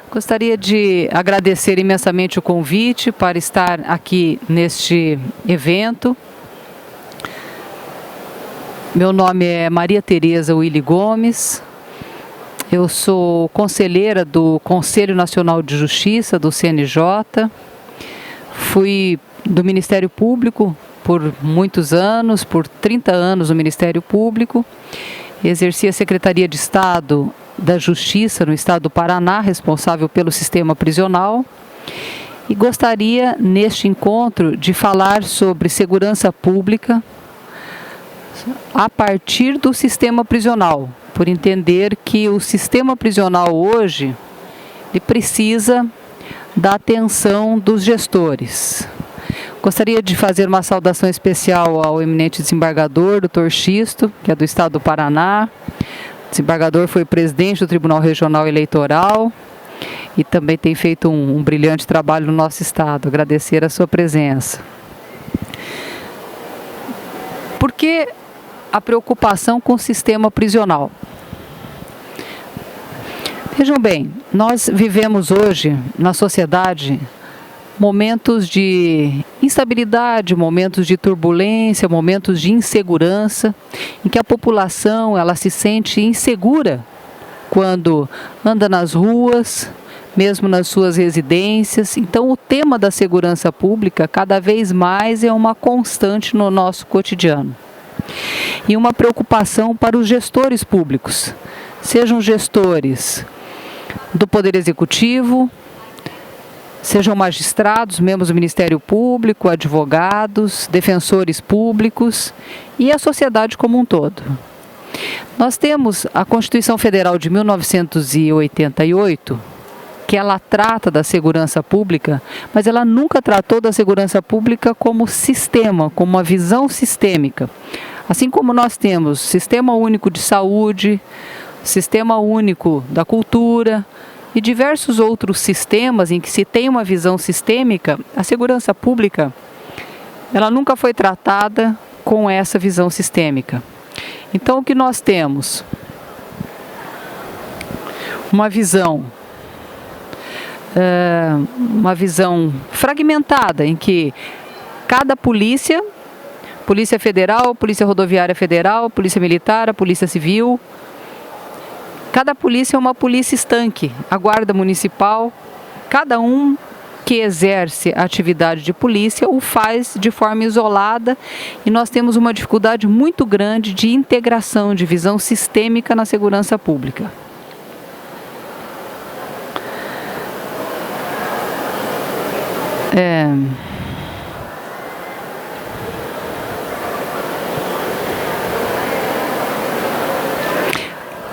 Gostaria de agradecer imensamente o convite para estar aqui neste evento. Meu nome é Maria Tereza Willy Gomes, eu sou conselheira do Conselho Nacional de Justiça, do CNJ, fui do Ministério Público por muitos anos, por 30 anos no Ministério Público, exerci a Secretaria de Estado da Justiça no Estado do Paraná, responsável pelo sistema prisional, e gostaria, neste encontro, de falar sobre segurança pública a partir do sistema prisional, por entender que o sistema prisional hoje ele precisa da atenção dos gestores. Gostaria de fazer uma saudação especial ao eminente desembargador, Dr. Xisto, que é do Estado do Paraná. O desembargador foi presidente do Tribunal Regional Eleitoral e também tem feito um brilhante trabalho no nosso Estado. Agradecer a sua presença. Por que a preocupação com o sistema prisional? Vejam bem, nós vivemos hoje na sociedade momentos de instabilidade, momentos de turbulência, momentos de insegurança, em que a população ela se sente insegura quando anda nas ruas, mesmo nas suas residências. Então, o tema da segurança pública cada vez mais é uma constante no nosso cotidiano. E uma preocupação para os gestores públicos, sejam gestores do Poder Executivo, sejam magistrados, membros do Ministério Público, advogados, defensores públicos e a sociedade como um todo. Nós temos a Constituição Federal de 1988, que ela trata da segurança pública, mas ela nunca tratou da segurança pública como sistema, como uma visão sistêmica. Assim como nós temos Sistema Único de Saúde, Sistema Único da Cultura e diversos outros sistemas em que se tem uma visão sistêmica, a segurança pública ela nunca foi tratada com essa visão sistêmica. Então, o que nós temos? Uma visão fragmentada, em que cada Polícia Federal, Polícia Rodoviária Federal, Polícia Militar, a Polícia Civil, cada polícia é uma polícia estanque, a Guarda Municipal, cada um que exerce a atividade de polícia o faz de forma isolada e nós temos uma dificuldade muito grande de integração, de visão sistêmica na segurança pública.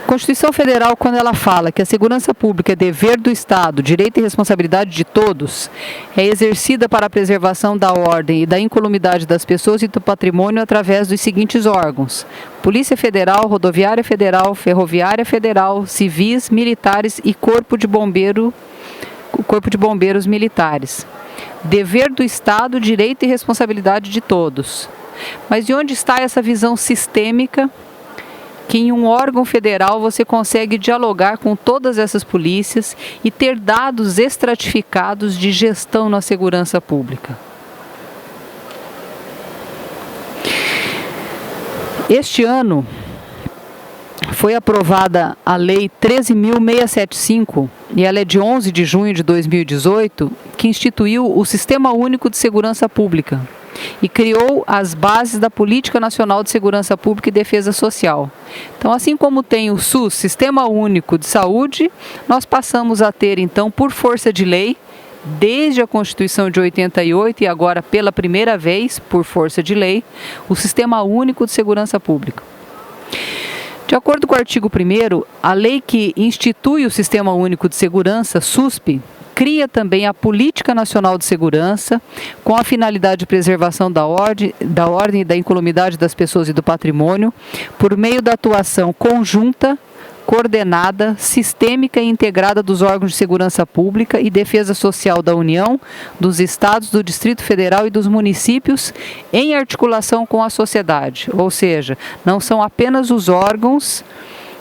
A Constituição Federal, quando ela fala que a segurança pública é dever do Estado, direito e responsabilidade de todos, é exercida para a preservação da ordem e da incolumidade das pessoas e do patrimônio através dos seguintes órgãos: Polícia Federal, Rodoviária Federal, Ferroviária Federal, civis, militares e Corpo de Bombeiros Militares. Dever do Estado, direito e responsabilidade de todos. Mas e onde está essa visão sistêmica que em um órgão federal você consegue dialogar com todas essas polícias e ter dados estratificados de gestão na segurança pública? Este ano foi aprovada a Lei 13.675, e ela é de 11 de junho de 2018, que instituiu o Sistema Único de Segurança Pública e criou as bases da Política Nacional de Segurança Pública e Defesa Social. Então, assim como tem o SUS, Sistema Único de Saúde, nós passamos a ter, então, por força de lei, desde a Constituição de 88 e agora pela primeira vez, por força de lei, o Sistema Único de Segurança Pública. De acordo com o artigo 1º, a lei que institui o Sistema Único de Segurança, SUSP, cria também a Política Nacional de Segurança, com a finalidade de preservação da ordem e da incolumidade das pessoas e do patrimônio, por meio da atuação conjunta, coordenada, sistêmica e integrada dos órgãos de segurança pública e defesa social da União, dos Estados, do Distrito Federal e dos municípios, em articulação com a sociedade. Ou seja, não são apenas os órgãos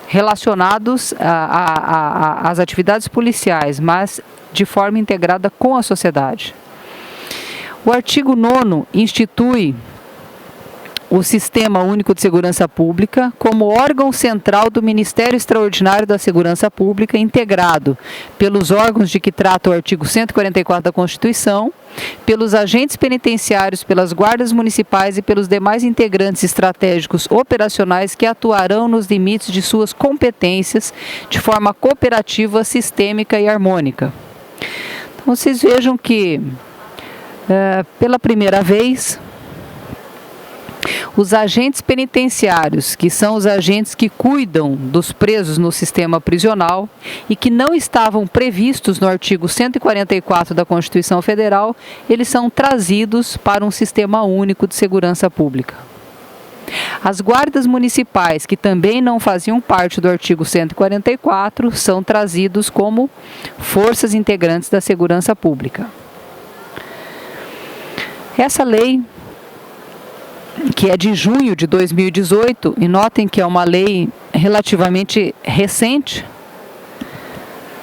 relacionados às atividades policiais, mas de forma integrada com a sociedade. O artigo 9º institui o Sistema Único de Segurança Pública como órgão central do Ministério Extraordinário da Segurança Pública, integrado pelos órgãos de que trata o artigo 144 da Constituição, pelos agentes penitenciários, pelas guardas municipais e pelos demais integrantes estratégicos operacionais que atuarão nos limites de suas competências de forma cooperativa, sistêmica e harmônica. Então, vocês vejam que, pela primeira vez, os agentes penitenciários, que são os agentes que cuidam dos presos no sistema prisional e que não estavam previstos no artigo 144 da Constituição Federal, eles são trazidos para um sistema único de segurança pública. As guardas municipais, que também não faziam parte do artigo 144, são trazidos como forças integrantes da segurança pública. Essa lei, que é de junho de 2018, e notem que é uma lei relativamente recente,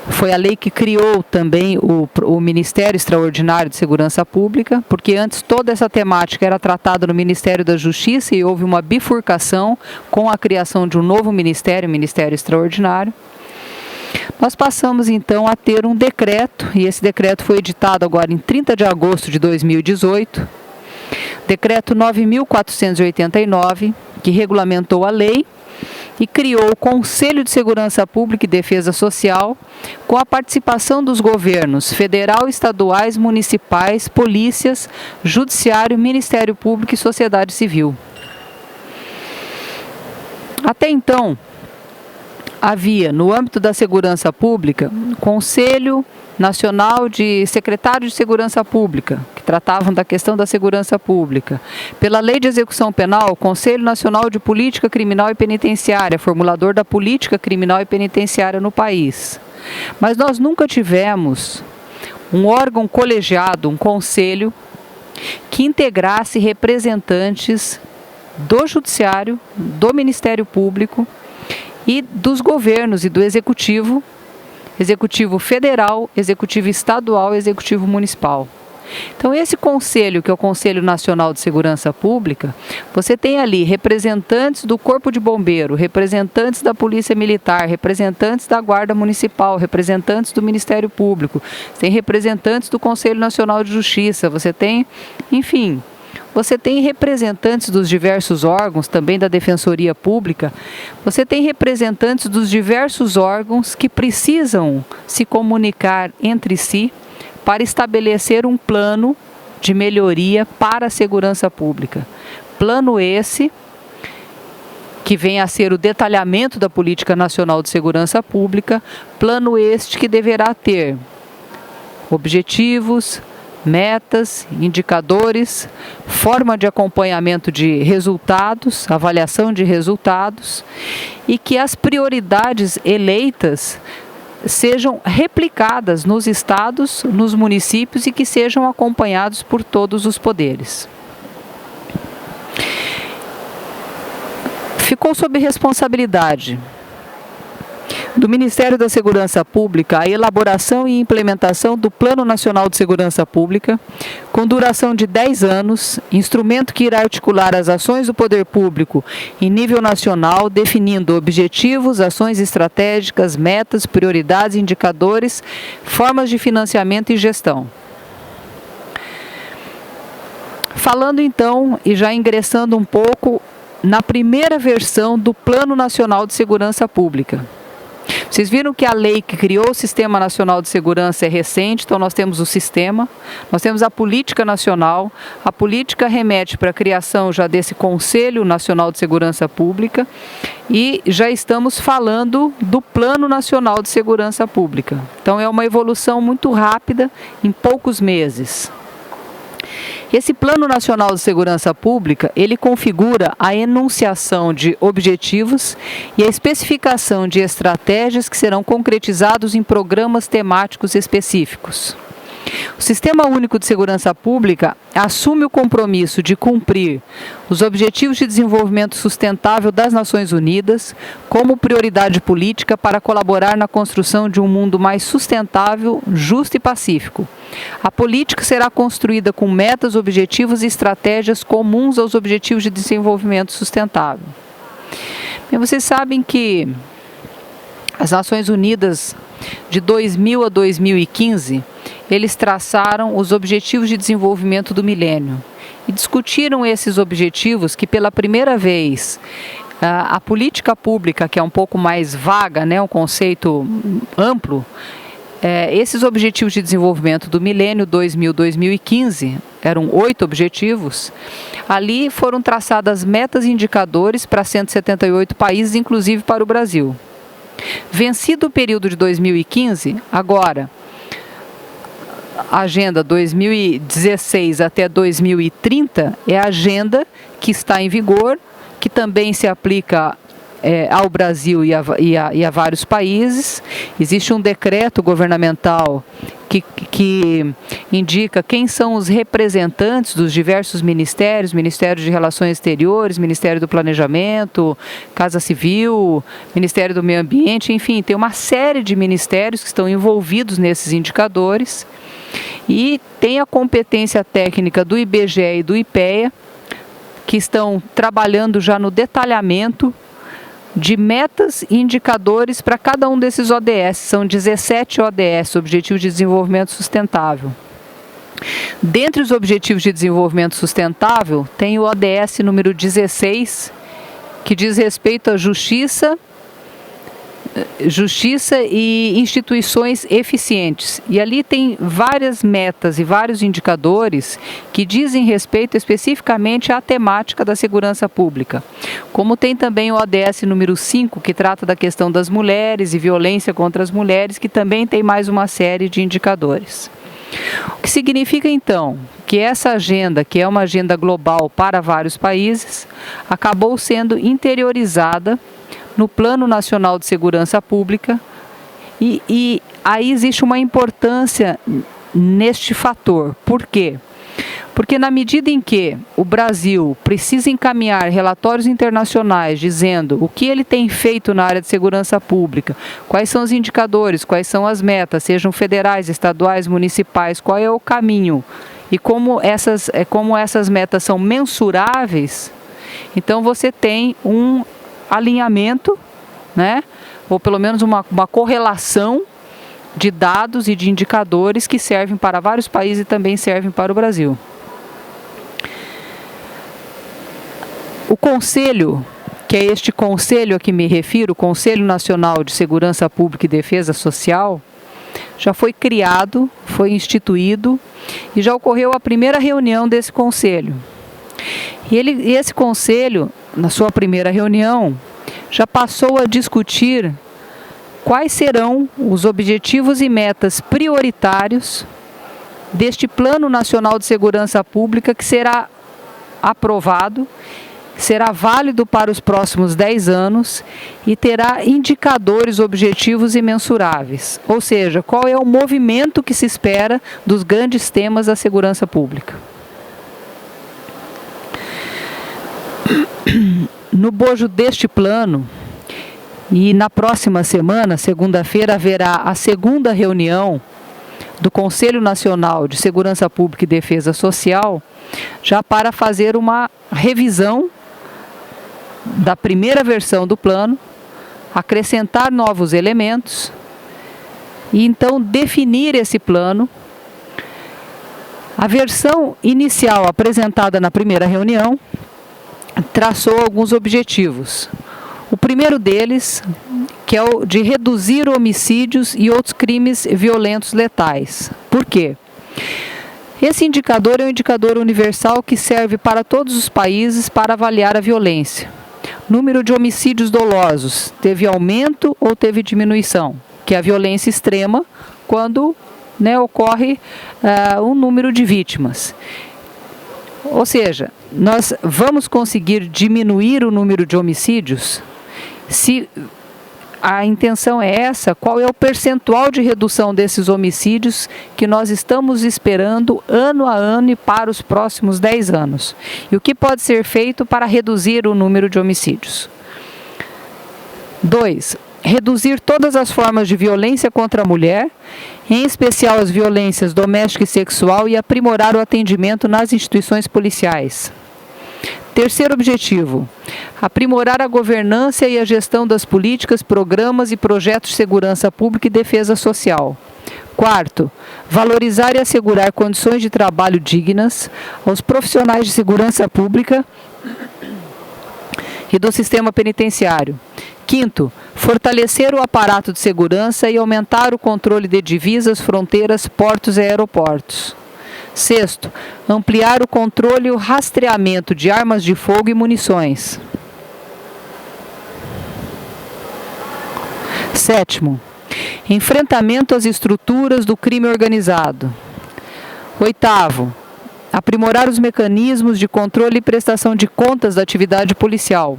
foi a lei que criou também o Ministério Extraordinário de Segurança Pública, porque antes toda essa temática era tratada no Ministério da Justiça e houve uma bifurcação com a criação de um novo ministério, o Ministério Extraordinário. Nós passamos então a ter um decreto, e esse decreto foi editado agora em 30 de agosto de 2018, Decreto 9.489, que regulamentou a lei e criou o Conselho de Segurança Pública e Defesa Social, com a participação dos governos federal, estaduais, municipais, polícias, judiciário, Ministério Público e sociedade civil. Até então, havia, no âmbito da segurança pública, Conselho Nacional de Secretários de Segurança Pública, que tratavam da questão da segurança pública. Pela Lei de Execução Penal, Conselho Nacional de Política Criminal e Penitenciária, formulador da política criminal e penitenciária no país. Mas nós nunca tivemos um órgão colegiado, um conselho, que integrasse representantes do Judiciário, do Ministério Público e dos governos e do Executivo, Executivo Federal, Executivo Estadual e Executivo Municipal. Então, esse conselho, que é o Conselho Nacional de Segurança Pública, você tem ali representantes do Corpo de Bombeiro, representantes da Polícia Militar, representantes da Guarda Municipal, representantes do Ministério Público, tem representantes do Conselho Nacional de Justiça, você tem, enfim, você tem representantes dos diversos órgãos, também da Defensoria Pública, você tem representantes dos diversos órgãos que precisam se comunicar entre si para estabelecer um plano de melhoria para a segurança pública. Plano esse que vem a ser o detalhamento da Política Nacional de Segurança Pública, plano este que deverá ter objetivos, metas, indicadores, forma de acompanhamento de resultados, avaliação de resultados, e que as prioridades eleitas sejam replicadas nos estados, nos municípios e que sejam acompanhados por todos os poderes. Ficou sob responsabilidade do Ministério da Segurança Pública a elaboração e implementação do Plano Nacional de Segurança Pública, com duração de 10 anos, instrumento que irá articular as ações do poder público em nível nacional, definindo objetivos, ações estratégicas, metas, prioridades, indicadores, formas de financiamento e gestão. Falando então, e já ingressando um pouco na primeira versão do Plano Nacional de Segurança Pública. Vocês viram que a lei que criou o Sistema Nacional de Segurança é recente, então nós temos o sistema, nós temos a política nacional, a política remete para a criação já desse Conselho Nacional de Segurança Pública e já estamos falando do Plano Nacional de Segurança Pública. Então é uma evolução muito rápida em poucos meses. Esse Plano Nacional de Segurança Pública, ele configura a enunciação de objetivos e a especificação de estratégias que serão concretizados em programas temáticos específicos. O Sistema Único de Segurança Pública assume o compromisso de cumprir os Objetivos de Desenvolvimento Sustentável das Nações Unidas como prioridade política para colaborar na construção de um mundo mais sustentável, justo e pacífico. A política será construída com metas, objetivos e estratégias comuns aos Objetivos de Desenvolvimento Sustentável. Bem, vocês sabem que as Nações Unidas, de 2000 a 2015, eles traçaram os Objetivos de Desenvolvimento do Milênio e discutiram esses objetivos que, pela primeira vez, a política pública, que é um pouco mais vaga, né, um conceito amplo, esses Objetivos de Desenvolvimento do Milênio 2000-2015, eram 8 objetivos, ali foram traçadas metas e indicadores para 178 países, inclusive para o Brasil. Vencido o período de 2015, agora, a Agenda 2016 até 2030 é a agenda que está em vigor, que também se aplica ao Brasil e a vários países. Existe um decreto governamental que indica quem são os representantes dos diversos ministérios, Ministério de Relações Exteriores, Ministério do Planejamento, Casa Civil, Ministério do Meio Ambiente, enfim, tem uma série de ministérios que estão envolvidos nesses indicadores e tem a competência técnica do IBGE e do IPEA, que estão trabalhando já no detalhamento de metas e indicadores para cada um desses ODS. São 17 ODS, Objetivos de Desenvolvimento Sustentável. Dentre os Objetivos de Desenvolvimento Sustentável, tem o ODS número 16, que diz respeito à justiça e instituições eficientes. E ali tem várias metas e vários indicadores que dizem respeito especificamente à temática da segurança pública. Como tem também o ODS número 5, que trata da questão das mulheres e violência contra as mulheres, que também tem mais uma série de indicadores. O que significa, então, que essa agenda, que é uma agenda global para vários países, acabou sendo interiorizada no Plano Nacional de Segurança Pública, e aí existe uma importância neste fator. Por quê? Porque na medida em que o Brasil precisa encaminhar relatórios internacionais dizendo o que ele tem feito na área de segurança pública, quais são os indicadores, quais são as metas, sejam federais, estaduais, municipais, qual é o caminho e como essas metas são mensuráveis, então você tem um alinhamento, né? Ou pelo menos uma correlação de dados e de indicadores que servem para vários países e também servem para o Brasil. O Conselho, que é este conselho a que me refiro, o Conselho Nacional de Segurança Pública e Defesa Social, já foi criado, foi instituído e já ocorreu a primeira reunião desse conselho. E esse conselho, na sua primeira reunião, já passou a discutir quais serão os objetivos e metas prioritários deste Plano Nacional de Segurança Pública, que será aprovado, será válido para os próximos 10 anos e terá indicadores, objetivos e mensuráveis. Ou seja, qual é o movimento que se espera dos grandes temas da segurança pública. No bojo deste plano, e na próxima semana, segunda-feira, haverá a segunda reunião do Conselho Nacional de Segurança Pública e Defesa Social, já para fazer uma revisão da primeira versão do plano, acrescentar novos elementos e então definir esse plano. A versão inicial apresentada na primeira reunião traçou alguns objetivos. O primeiro deles, que é o de reduzir homicídios e outros crimes violentos letais. Por quê? Esse indicador é um indicador universal que serve para todos os países para avaliar a violência. Número de homicídios dolosos, teve aumento ou teve diminuição? Que é a violência extrema, quando ocorre um número de vítimas. Ou seja, nós vamos conseguir diminuir o número de homicídios se a intenção é essa, qual é o percentual de redução desses homicídios que nós estamos esperando ano a ano e para os próximos 10 anos. E o que pode ser feito para reduzir o número de homicídios. 2. Reduzir todas as formas de violência contra a mulher, em especial as violências doméstica e sexual, e aprimorar o atendimento nas instituições policiais. Terceiro objetivo, aprimorar a governança e a gestão das políticas, programas e projetos de segurança pública e defesa social. Quarto, valorizar e assegurar condições de trabalho dignas aos profissionais de segurança pública e do sistema penitenciário. Quinto, fortalecer o aparato de segurança e aumentar o controle de divisas, fronteiras, portos e aeroportos. Sexto, ampliar o controle e o rastreamento de armas de fogo e munições. Sétimo, enfrentamento às estruturas do crime organizado. Oitavo, aprimorar os mecanismos de controle e prestação de contas da atividade policial.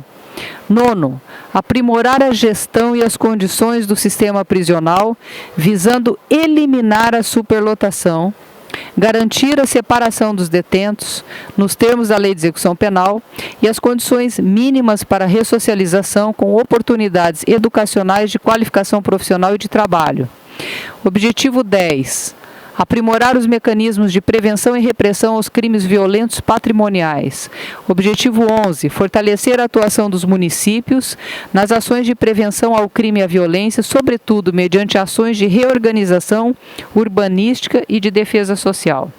Nono, aprimorar a gestão e as condições do sistema prisional, visando eliminar a superlotação, garantir a separação dos detentos, nos termos da Lei de Execução Penal, e as condições mínimas para ressocialização com oportunidades educacionais de qualificação profissional e de trabalho. Objetivo 10. Aprimorar os mecanismos de prevenção e repressão aos crimes violentos patrimoniais. Objetivo 11. Fortalecer a atuação dos municípios nas ações de prevenção ao crime e à violência, sobretudo mediante ações de reorganização urbanística e de defesa social.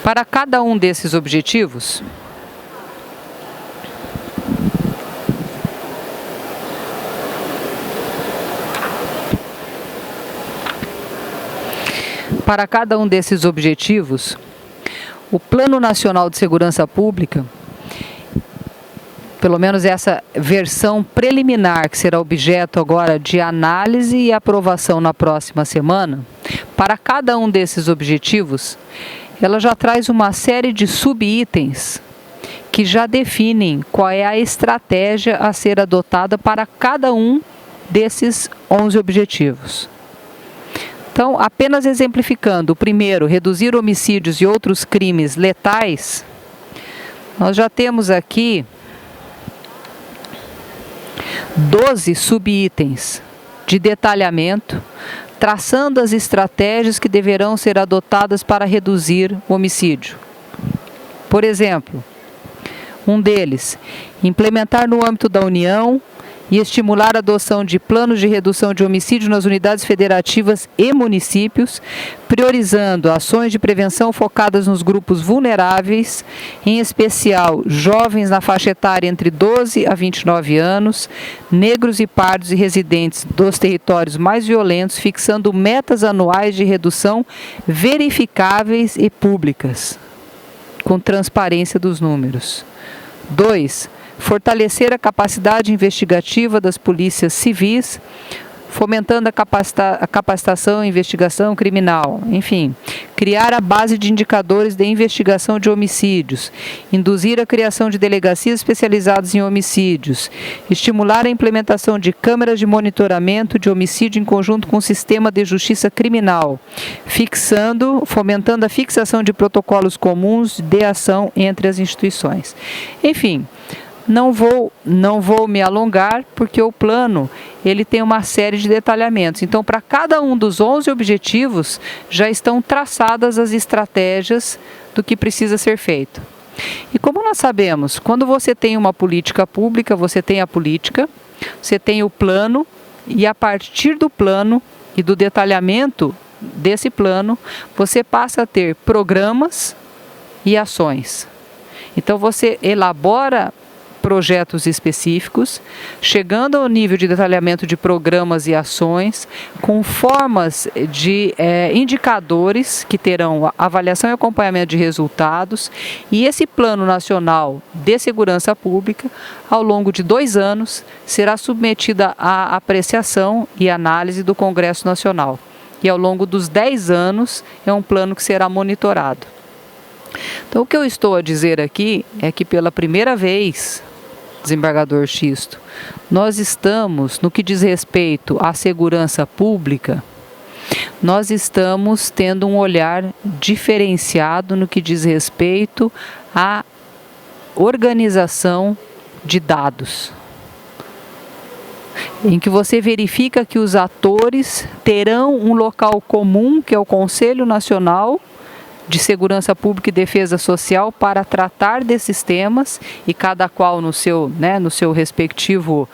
Para cada um desses objetivos, o Plano Nacional de Segurança Pública, pelo menos essa versão preliminar, que será objeto agora de análise e aprovação na próxima semana, para cada um desses objetivos, ela já traz uma série de subitens que já definem qual é a estratégia a ser adotada para cada um desses 11 objetivos. Então, apenas exemplificando, o primeiro, reduzir homicídios e outros crimes letais, nós já temos aqui 12 subitens de detalhamento, traçando as estratégias que deverão ser adotadas para reduzir o homicídio. Por exemplo, um deles, implementar no âmbito da União e estimular a adoção de planos de redução de homicídio nas unidades federativas e municípios, priorizando ações de prevenção focadas nos grupos vulneráveis, em especial jovens na faixa etária entre 12 a 29 anos, negros e pardos e residentes dos territórios mais violentos, fixando metas anuais de redução verificáveis e públicas, com transparência dos números. 2. Fortalecer a capacidade investigativa das polícias civis, fomentando a capacitação e investigação criminal. Enfim, criar a base de indicadores de investigação de homicídios, induzir a criação de delegacias especializadas em homicídios, estimular a implementação de câmeras de monitoramento de homicídio em conjunto com o sistema de justiça criminal, fomentando a fixação de protocolos comuns de ação entre as instituições. Enfim, não vou me alongar, porque o plano ele tem uma série de detalhamentos. Então, para cada um dos 11 objetivos, já estão traçadas as estratégias do que precisa ser feito. E como nós sabemos, quando você tem uma política pública, você tem a política, você tem o plano, e a partir do plano e do detalhamento desse plano, você passa a ter programas e ações. Então, você elabora projetos específicos, chegando ao nível de detalhamento de programas e ações, com formas de indicadores que terão avaliação e acompanhamento de resultados, e esse Plano Nacional de Segurança Pública, ao longo de 2 anos, será submetida à apreciação e análise do Congresso Nacional. e ao longo dos 10 anos é um plano que será monitorado. Então, o que eu estou a dizer aqui é que pela primeira vez, desembargador Xisto, nós estamos, no que diz respeito à segurança pública, nós estamos tendo um olhar diferenciado no que diz respeito à organização de dados, em que você verifica que os atores terão um local comum, que é o Conselho Nacional de Segurança Pública e Defesa Social, para tratar desses temas, e cada qual no seu respectivo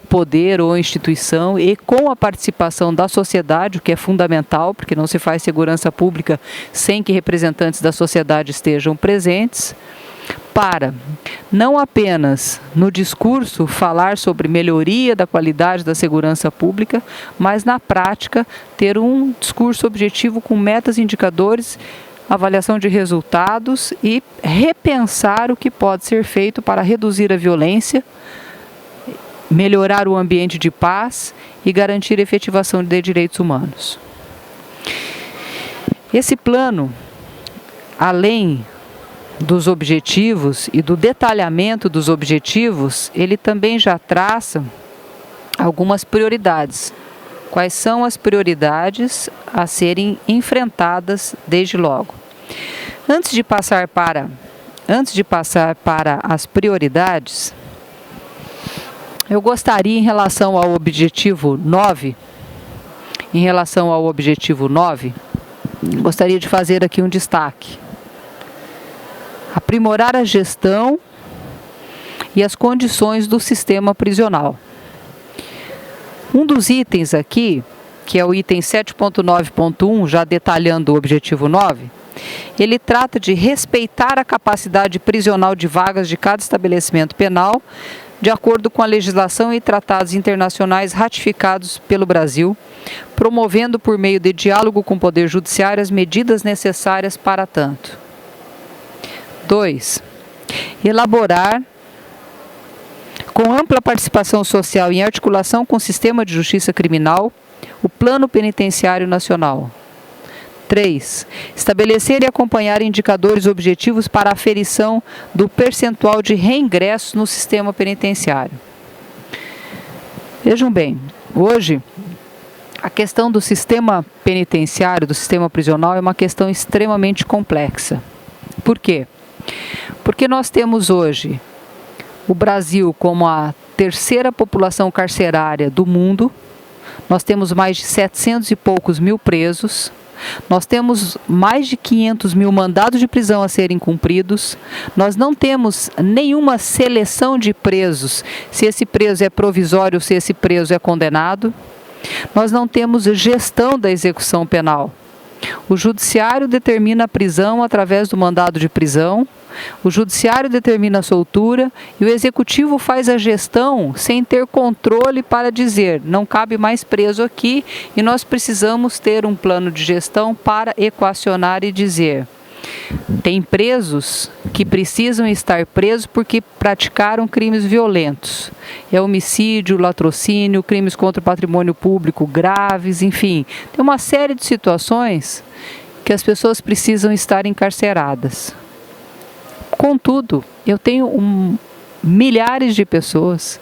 poder ou instituição, e com a participação da sociedade, o que é fundamental, porque não se faz segurança pública sem que representantes da sociedade estejam presentes, para não apenas no discurso falar sobre melhoria da qualidade da segurança pública, mas na prática ter um discurso objetivo com metas, indicadores, avaliação de resultados e repensar o que pode ser feito para reduzir a violência, melhorar o ambiente de paz e garantir a efetivação de direitos humanos. Esse plano, além dos objetivos e do detalhamento dos objetivos, ele também já traça algumas prioridades. Quais são as prioridades a serem enfrentadas desde logo? Antes de passar para as prioridades, eu gostaria, em relação ao objetivo 9, gostaria de fazer aqui um destaque. Aprimorar a gestão e as condições do sistema prisional. Um dos itens aqui, que é o item 7.9.1, já detalhando o objetivo 9, ele trata de respeitar a capacidade prisional de vagas de cada estabelecimento penal, de acordo com a legislação e tratados internacionais ratificados pelo Brasil, promovendo por meio de diálogo com o Poder Judiciário as medidas necessárias para tanto. 2. Elaborar, com ampla participação social e em articulação com o sistema de justiça criminal, o Plano Penitenciário Nacional. 3. Estabelecer e acompanhar indicadores objetivos para a aferição do percentual de reingresso no sistema penitenciário. Vejam bem, hoje a questão do sistema penitenciário, do sistema prisional, é uma questão extremamente complexa. Por quê? Porque nós temos hoje o Brasil como a terceira população carcerária do mundo, nós temos mais de 700 e poucos mil presos, nós temos mais de 500 mil mandados de prisão a serem cumpridos, nós não temos nenhuma seleção de presos, se esse preso é provisório ou se esse preso é condenado, nós não temos gestão da execução penal. O judiciário determina a prisão através do mandado de prisão, o judiciário determina a soltura e o executivo faz a gestão sem ter controle para dizer, não cabe mais preso aqui e nós precisamos ter um plano de gestão para equacionar e dizer, tem presos que precisam estar presos porque praticaram crimes violentos. É homicídio, latrocínio, crimes contra o patrimônio público graves, enfim. Tem uma série de situações que as pessoas precisam estar encarceradas. Contudo, eu tenho milhares de pessoas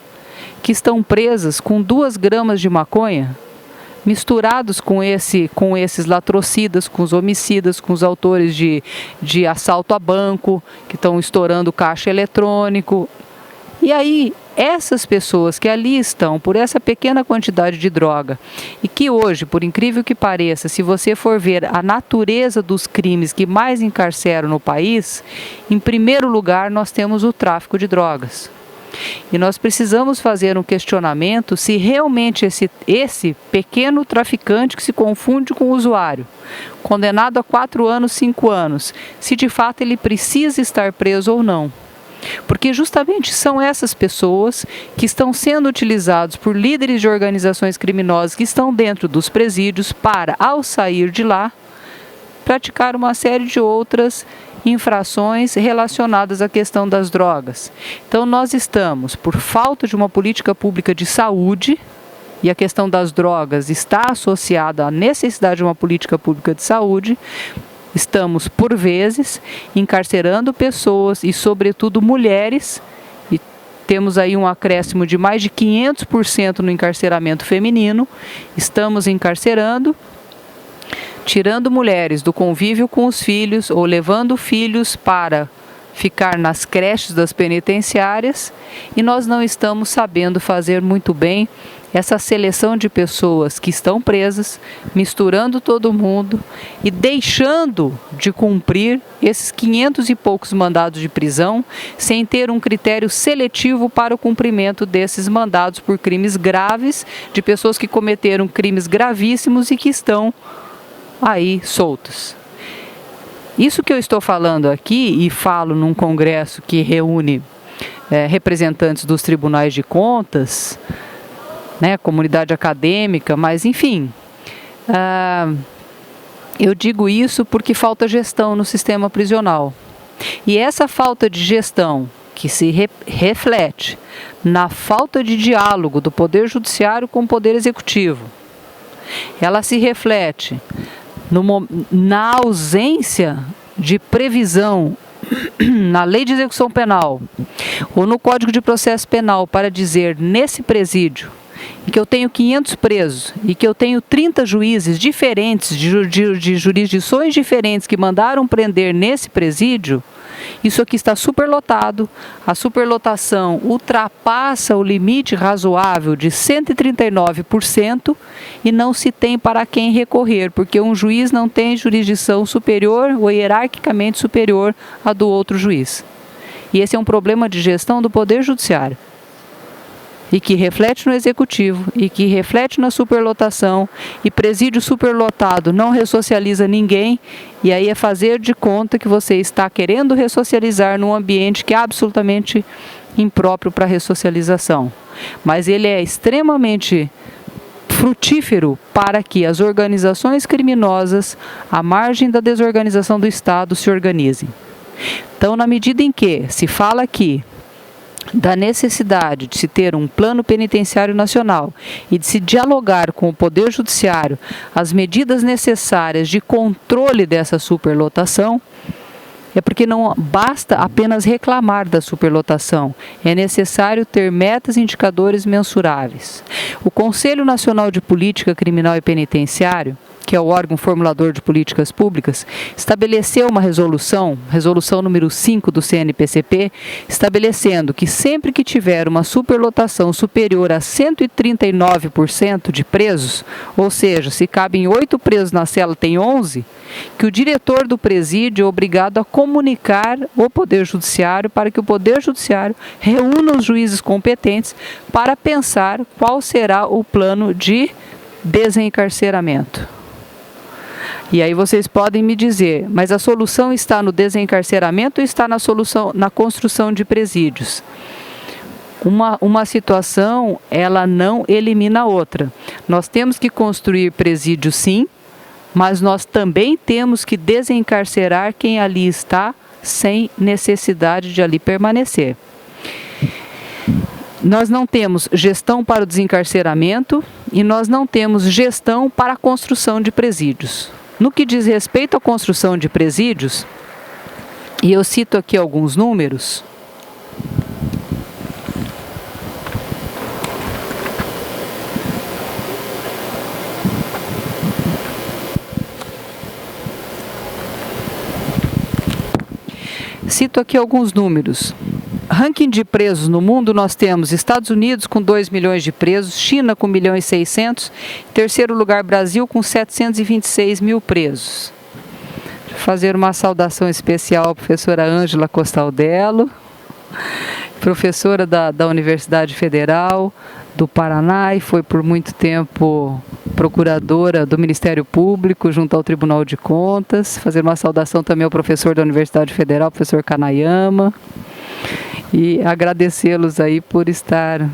que estão presas com 2 gramas de maconha, misturados com esses latrocidas, com os homicidas, com os autores de assalto a banco, que estão estourando caixa eletrônico. E aí, essas pessoas que ali estão por essa pequena quantidade de droga, e que hoje, por incrível que pareça, se você for ver a natureza dos crimes que mais encarceram no país, em primeiro lugar nós temos o tráfico de drogas. E nós precisamos fazer um questionamento se realmente esse pequeno traficante que se confunde com o usuário, condenado a 4 anos, 5 anos, se de fato ele precisa estar preso ou não. Porque justamente são essas pessoas que estão sendo utilizados por líderes de organizações criminosas que estão dentro dos presídios para, ao sair de lá, praticar uma série de outras infrações relacionadas à questão das drogas. Então nós estamos, por falta de uma política pública de saúde, e a questão das drogas está associada à necessidade de uma política pública de saúde, estamos, por vezes, encarcerando pessoas e, sobretudo, mulheres, e temos aí um acréscimo de mais de 500% no encarceramento feminino. Estamos encarcerando, tirando mulheres do convívio com os filhos ou levando filhos para ficar nas creches das penitenciárias, e nós não estamos sabendo fazer muito bem essa seleção de pessoas que estão presas, misturando todo mundo e deixando de cumprir esses 500 e poucos mandados de prisão, sem ter um critério seletivo para o cumprimento desses mandados por crimes graves, de pessoas que cometeram crimes gravíssimos e que estão aí soltas. Isso que eu estou falando aqui, e falo num congresso que reúne representantes dos tribunais de contas, comunidade acadêmica, mas enfim, eu digo isso porque falta gestão no sistema prisional. E essa falta de gestão, que se reflete na falta de diálogo do Poder Judiciário com o Poder Executivo, ela se reflete na ausência de previsão na Lei de Execução Penal ou no Código de Processo Penal para dizer, nesse presídio, em que eu tenho 500 presos e que eu tenho 30 juízes diferentes, de jurisdições diferentes, que mandaram prender nesse presídio, isso aqui está superlotado. A superlotação ultrapassa o limite razoável de 139% e não se tem para quem recorrer, porque um juiz não tem jurisdição superior ou hierarquicamente superior à do outro juiz. E esse é um problema de gestão do Poder Judiciário, e que reflete no Executivo, e que reflete na superlotação, e presídio superlotado não ressocializa ninguém, e aí é fazer de conta que você está querendo ressocializar num ambiente que é absolutamente impróprio para ressocialização. Mas ele é extremamente frutífero para que as organizações criminosas, à margem da desorganização do Estado, se organizem. Então, na medida em que se fala aqui da necessidade de se ter um plano penitenciário nacional e de se dialogar com o Poder Judiciário as medidas necessárias de controle dessa superlotação, é porque não basta apenas reclamar da superlotação, é necessário ter metas e indicadores mensuráveis. O Conselho Nacional de Política Criminal e Penitenciário, que é o órgão formulador de políticas públicas, estabeleceu uma resolução número 5 do CNPCP, estabelecendo que sempre que tiver uma superlotação superior a 139% de presos, ou seja, se cabem 8 presos na cela, tem 11, que o diretor do presídio é obrigado a comunicar ao Poder Judiciário para que o Poder Judiciário reúna os juízes competentes para pensar qual será o plano de desencarceramento. E aí vocês podem me dizer, mas a solução está no desencarceramento ou está na construção de presídios? Uma situação, ela não elimina a outra. Nós temos que construir presídios, sim, mas nós também temos que desencarcerar quem ali está sem necessidade de ali permanecer. Nós não temos gestão para o desencarceramento e nós não temos gestão para a construção de presídios. No que diz respeito à construção de presídios, e eu cito aqui alguns números, Ranking de presos no mundo, nós temos Estados Unidos com 2 milhões de presos, China com 1.600.000, em terceiro lugar Brasil com 726 mil presos. Vou fazer uma saudação especial à professora Ângela Costaldello, professora da Universidade Federal do Paraná e foi por muito tempo procuradora do Ministério Público junto ao Tribunal de Contas. Fazer uma saudação também ao professor da Universidade Federal, professor Kanayama, e agradecê-los aí por estarem,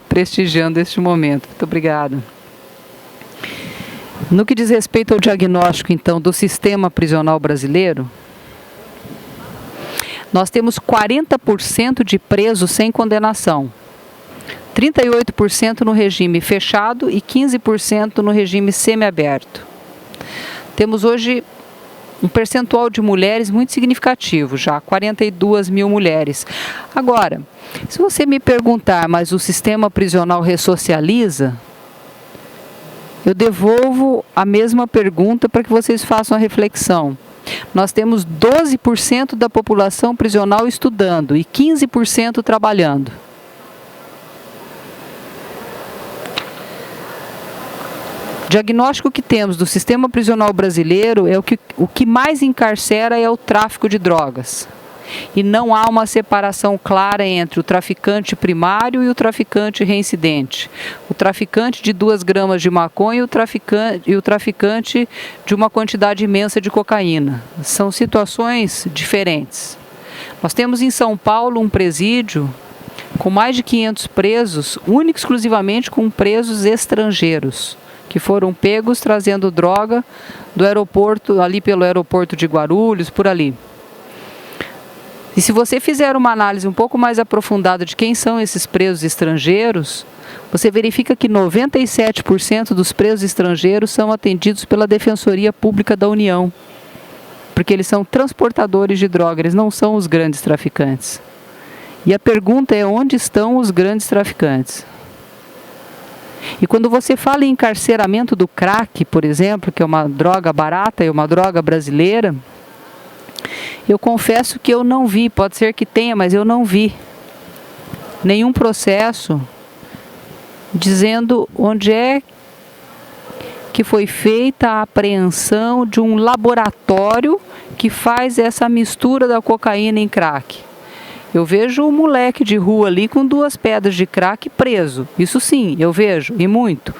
prestigiando este momento. Muito obrigada. No que diz respeito ao diagnóstico, então, do sistema prisional brasileiro, nós temos 40% de presos sem condenação, 38% no regime fechado e 15% no regime semiaberto. Temos hoje um percentual de mulheres muito significativo, já 42 mil mulheres. Agora, se você me perguntar, mas o sistema prisional ressocializa? Eu devolvo a mesma pergunta para que vocês façam a reflexão. Nós temos 12% da população prisional estudando e 15% trabalhando. O diagnóstico que temos do sistema prisional brasileiro é o que mais encarcera é o tráfico de drogas. E não há uma separação clara entre o traficante primário e o traficante reincidente. O traficante de 2 gramas de maconha e o traficante de uma quantidade imensa de cocaína. São situações diferentes. Nós temos em São Paulo um presídio com mais de 500 presos, único e exclusivamente com presos estrangeiros, que foram pegos trazendo droga do aeroporto, ali pelo aeroporto de Guarulhos, por ali. E se você fizer uma análise um pouco mais aprofundada de quem são esses presos estrangeiros, você verifica que 97% dos presos estrangeiros são atendidos pela Defensoria Pública da União, porque eles são transportadores de droga, eles não são os grandes traficantes. E a pergunta é: onde estão os grandes traficantes? E quando você fala em encarceramento do crack, por exemplo, que é uma droga barata e uma droga brasileira, eu confesso que eu não vi, pode ser que tenha, mas eu não vi nenhum processo dizendo onde é que foi feita a apreensão de um laboratório que faz essa mistura da cocaína em crack. Eu vejo um moleque de rua ali com 2 pedras de crack preso. Isso sim, eu vejo, e muito.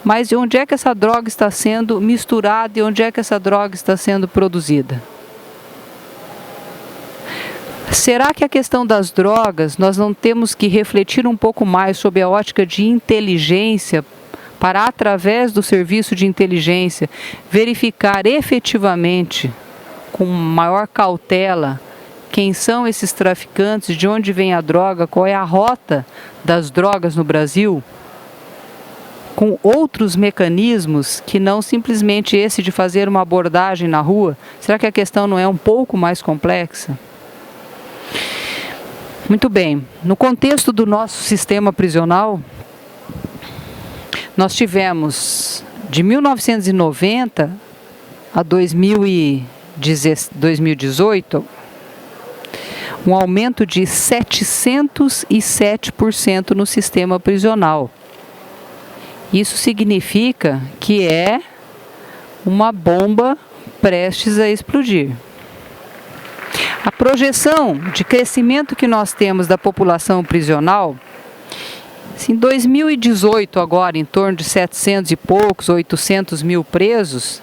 Mas de onde é que essa droga está sendo misturada e onde é que essa droga está sendo produzida? Será que a questão das drogas, nós não temos que refletir um pouco mais sobre a ótica de inteligência para, através do serviço de inteligência, verificar efetivamente, com maior cautela, quem são esses traficantes, de onde vem a droga, qual é a rota das drogas no Brasil, com outros mecanismos que não simplesmente esse de fazer uma abordagem na rua? Será que a questão não é um pouco mais complexa? Muito bem, no contexto do nosso sistema prisional, nós tivemos de 1990 a 2018 um aumento de 707% no sistema prisional. Isso significa que é uma bomba prestes a explodir. A projeção de crescimento que nós temos da população prisional, em 2018 agora, em torno de 700 e poucos, 800 mil presos,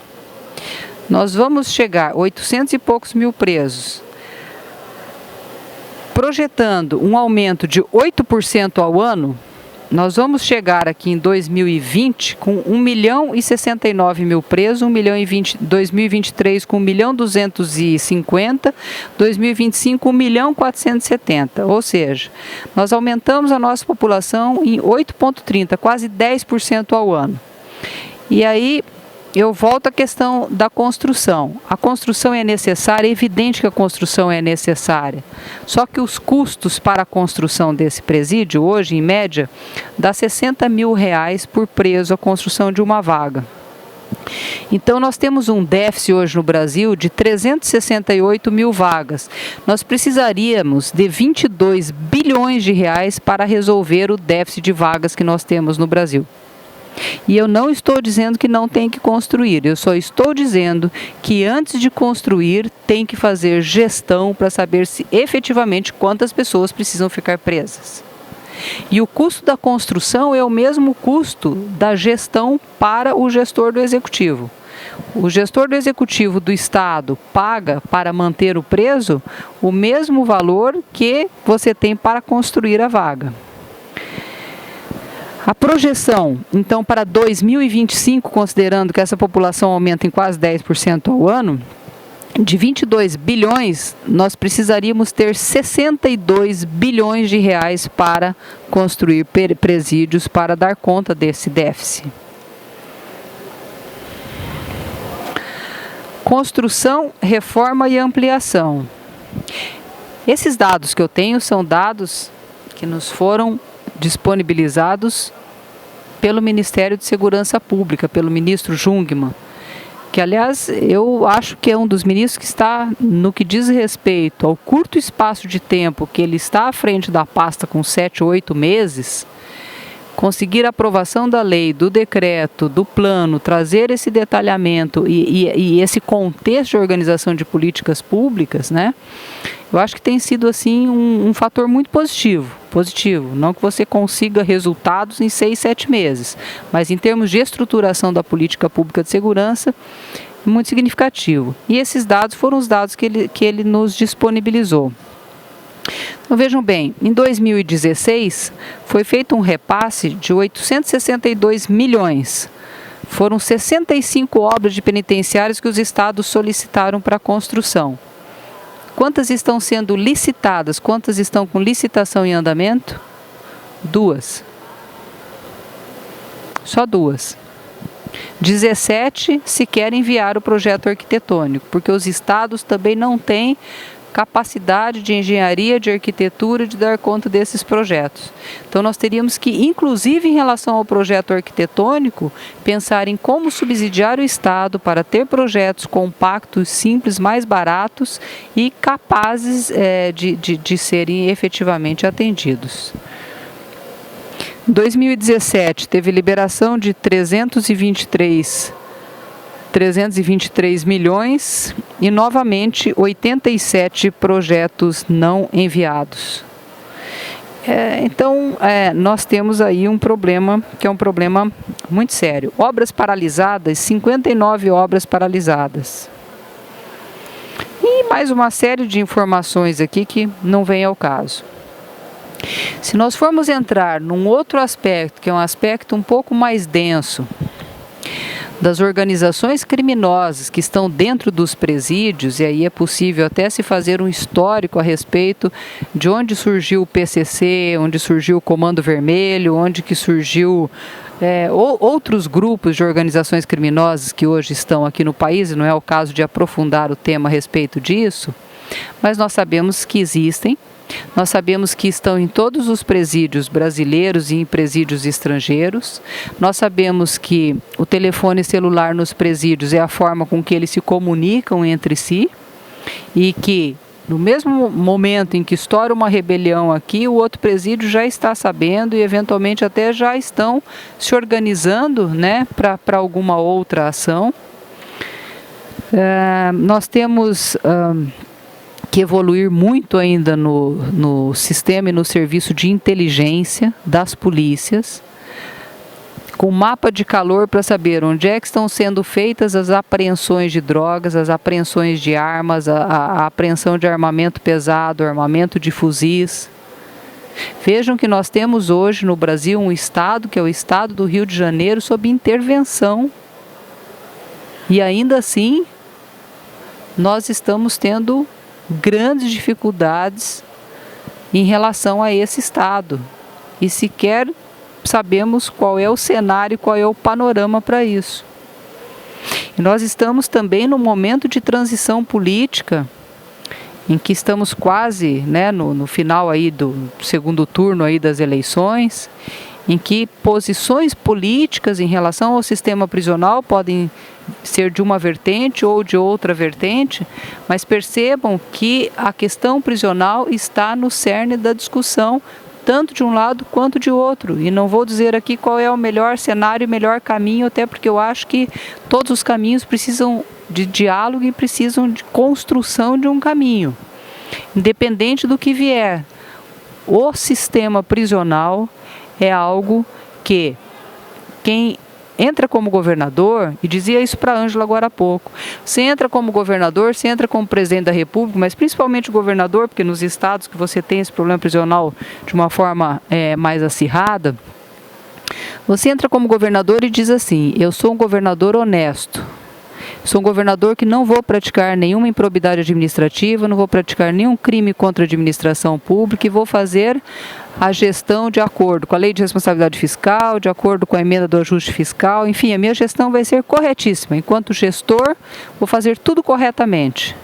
nós vamos chegar a 800 e poucos mil presos, projetando um aumento de 8% ao ano. Nós vamos chegar aqui em 2020 com 1.069.000 presos, 2023 com 1.250.000, 2025 1.470.000, ou seja, nós aumentamos a nossa população em 8,30%, quase 10% ao ano. E aí eu volto à questão da construção. A construção é necessária, é evidente que a construção é necessária. Só que os custos para a construção desse presídio, hoje, em média, dá R$60 mil por preso a construção de uma vaga. Então, nós temos um déficit hoje no Brasil de 368 mil vagas. Nós precisaríamos de 22 bilhões de reais para resolver o déficit de vagas que nós temos no Brasil. E eu não estou dizendo que não tem que construir, eu só estou dizendo que antes de construir tem que fazer gestão para saber se efetivamente quantas pessoas precisam ficar presas. E o custo da construção é o mesmo custo da gestão para o gestor do executivo. O gestor do executivo do Estado paga para manter o preso o mesmo valor que você tem para construir a vaga. A projeção, então, para 2025, considerando que essa população aumenta em quase 10% ao ano, de 22 bilhões, nós precisaríamos ter 62 bilhões de reais para construir presídios para dar conta desse déficit. Construção, reforma e ampliação. Esses dados que eu tenho são dados que nos foram disponibilizados pelo Ministério de Segurança Pública, pelo ministro Jungmann, que, aliás, eu acho que é um dos ministros que está, no que diz respeito ao curto espaço de tempo que ele está à frente da pasta, com 7 ou 8 meses, conseguir a aprovação da lei, do decreto, do plano, trazer esse detalhamento e esse contexto de organização de políticas públicas, né? Eu acho que tem sido assim um fator muito positivo. Não que você consiga resultados em 6, 7 meses, mas em termos de estruturação da política pública de segurança, muito significativo. E esses dados foram os dados que ele nos disponibilizou. Então, vejam bem, em 2016 foi feito um repasse de 862 milhões. Foram 65 obras de penitenciários que os estados solicitaram para a construção. Quantas estão sendo licitadas? Quantas estão com licitação em andamento? 2. Só 2. 17 sequer enviaram o projeto arquitetônico, porque os estados também não têm capacidade de engenharia, de arquitetura, de dar conta desses projetos. Então, nós teríamos que, inclusive em relação ao projeto arquitetônico, pensar em como subsidiar o Estado para ter projetos compactos, simples, mais baratos e capazes de serem efetivamente atendidos. Em 2017, teve liberação de 323 milhões e, novamente, 87 projetos não enviados. Então, nós temos aí um problema, que é um problema muito sério. Obras paralisadas, 59 obras paralisadas. E mais uma série de informações aqui que não vem ao caso. Se nós formos entrar num outro aspecto, que é um aspecto um pouco mais denso, das organizações criminosas que estão dentro dos presídios, e aí é possível até se fazer um histórico a respeito de onde surgiu o PCC, onde surgiu o Comando Vermelho, onde que surgiu outros grupos de organizações criminosas que hoje estão aqui no país, e não é o caso de aprofundar o tema a respeito disso, mas nós sabemos que existem. Nós sabemos que estão em todos os presídios brasileiros e em presídios estrangeiros. Nós sabemos que o telefone celular nos presídios é a forma com que eles se comunicam entre si e que, no mesmo momento em que estoura uma rebelião aqui, o outro presídio já está sabendo e, eventualmente, até já estão se organizando, né, para alguma outra ação. Nós temos que evoluir muito ainda no sistema e no serviço de inteligência das polícias, com mapa de calor para saber onde é que estão sendo feitas as apreensões de drogas, as apreensões de armas, a apreensão de armamento pesado, armamento de fuzis. Vejam que nós temos hoje no Brasil um estado, que é o estado do Rio de Janeiro, sob intervenção. E ainda assim, nós estamos tendo grandes dificuldades em relação a esse estado e sequer sabemos qual é o cenário, qual é o panorama para isso. E nós estamos também num momento de transição política em que estamos quase, né, no final aí do segundo turno aí das eleições, em que posições políticas em relação ao sistema prisional podem ser de uma vertente ou de outra vertente, mas percebam que a questão prisional está no cerne da discussão, tanto de um lado quanto de outro. E não vou dizer aqui qual é o melhor cenário e melhor caminho, até porque eu acho que todos os caminhos precisam de diálogo e precisam de construção de um caminho. Independente do que vier, o sistema prisional é algo que quem entra como governador, e dizia isso para a Ângela agora há pouco, você entra como governador, você entra como presidente da República, mas principalmente o governador, porque nos estados que você tem esse problema prisional de uma forma mais acirrada, você entra como governador e diz assim: eu sou um governador honesto, Sou um governador que não vou praticar nenhuma improbidade administrativa, não vou praticar nenhum crime contra a administração pública e vou fazer a gestão de acordo com a lei de responsabilidade fiscal, de acordo com a emenda do ajuste fiscal, enfim, a minha gestão vai ser corretíssima. Enquanto gestor, vou fazer tudo corretamente.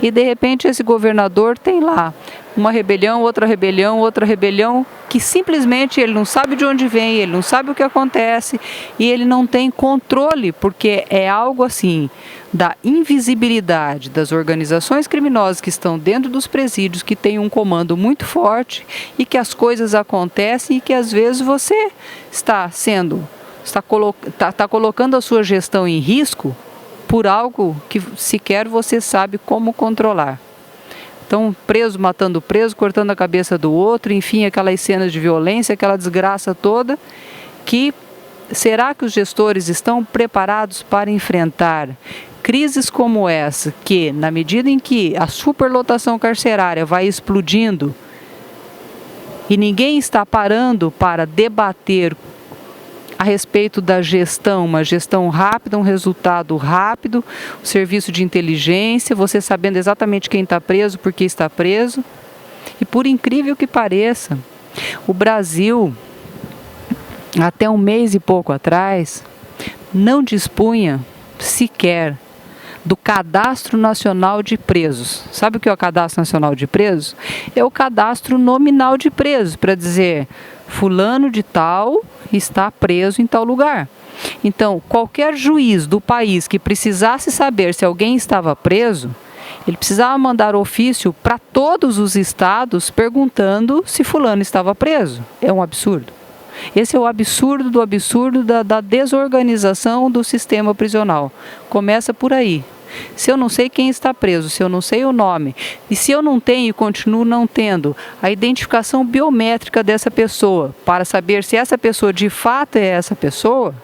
E de repente esse governador tem lá uma rebelião, outra rebelião, que simplesmente ele não sabe de onde vem, ele não sabe o que acontece e ele não tem controle, porque é algo assim da invisibilidade das organizações criminosas que estão dentro dos presídios, que tem um comando muito forte e que as coisas acontecem e que às vezes você está colocando a sua gestão em risco por algo que sequer você sabe como controlar. Então, preso matando preso, cortando a cabeça do outro, enfim, aquelas cenas de violência, aquela desgraça toda, que será que os gestores estão preparados para enfrentar crises como essa, que na medida em que a superlotação carcerária vai explodindo e ninguém está parando para debater a respeito da gestão, uma gestão rápida, um resultado rápido, o serviço de inteligência, você sabendo exatamente quem está preso, por que está preso. E por incrível que pareça, o Brasil, até um mês e pouco atrás, não dispunha sequer do Cadastro Nacional de Presos. Sabe o que é o Cadastro Nacional de Presos? É o cadastro nominal de presos, para dizer fulano de tal está preso em tal lugar. Então, qualquer juiz do país que precisasse saber se alguém estava preso, ele precisava mandar ofício para todos os estados perguntando se fulano estava preso. É um absurdo. Esse é o absurdo do absurdo da desorganização do sistema prisional. Começa por aí. Se eu não sei quem está preso, se eu não sei o nome, e se eu não tenho e continuo não tendo a identificação biométrica dessa pessoa, para saber se essa pessoa de fato é essa pessoa,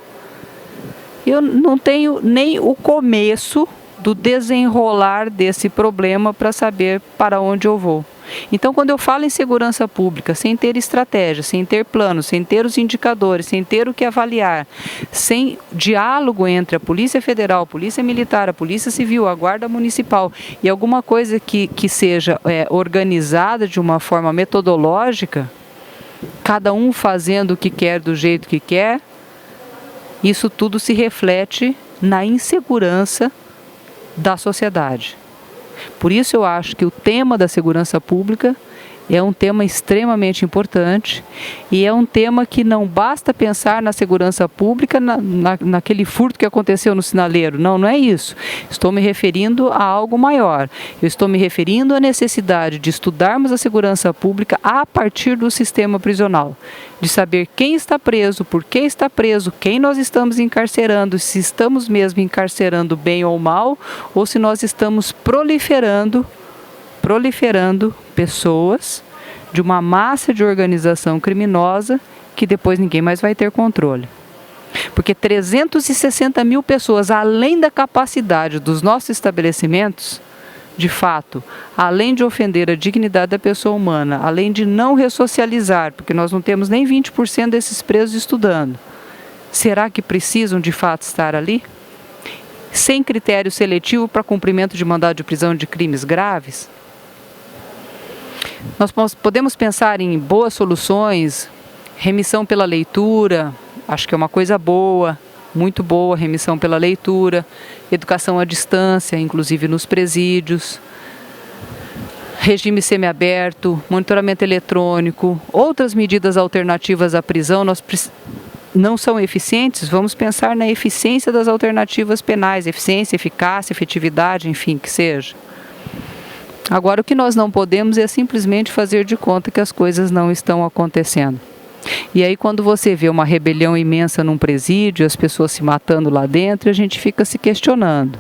eu não tenho nem o começo do desenrolar desse problema para saber para onde eu vou. Então, quando eu falo em segurança pública, sem ter estratégia, sem ter plano, sem ter os indicadores, sem ter o que avaliar, sem diálogo entre a Polícia Federal, a Polícia Militar, a Polícia Civil, a Guarda Municipal e alguma coisa que seja organizada de uma forma metodológica, cada um fazendo o que quer do jeito que quer, isso tudo se reflete na insegurança da sociedade. Por isso eu acho que o tema da segurança pública é um tema extremamente importante e é um tema que não basta pensar na segurança pública naquele furto que aconteceu no sinaleiro. Não, não é isso. Estou me referindo a algo maior. Eu estou me referindo à necessidade de estudarmos a segurança pública a partir do sistema prisional. De saber quem está preso, por que está preso, quem nós estamos encarcerando, se estamos mesmo encarcerando bem ou mal, ou se nós estamos proliferando pessoas de uma massa de organização criminosa que depois ninguém mais vai ter controle. Porque 360 mil pessoas, além da capacidade dos nossos estabelecimentos, de fato, além de ofender a dignidade da pessoa humana, além de não ressocializar, porque nós não temos nem 20% desses presos estudando, será que precisam de fato estar ali? Sem critério seletivo para cumprimento de mandado de prisão de crimes graves? Nós podemos pensar em boas soluções, remissão pela leitura, acho que é uma coisa boa, muito boa, remissão pela leitura, educação à distância, inclusive nos presídios, regime semiaberto, monitoramento eletrônico, outras medidas alternativas à prisão, não são eficientes, vamos pensar na eficiência das alternativas penais, eficiência, eficácia, efetividade, enfim, que seja. Agora, o que nós não podemos é simplesmente fazer de conta que as coisas não estão acontecendo. E aí, quando você vê uma rebelião imensa num presídio, as pessoas se matando lá dentro, a gente fica se questionando.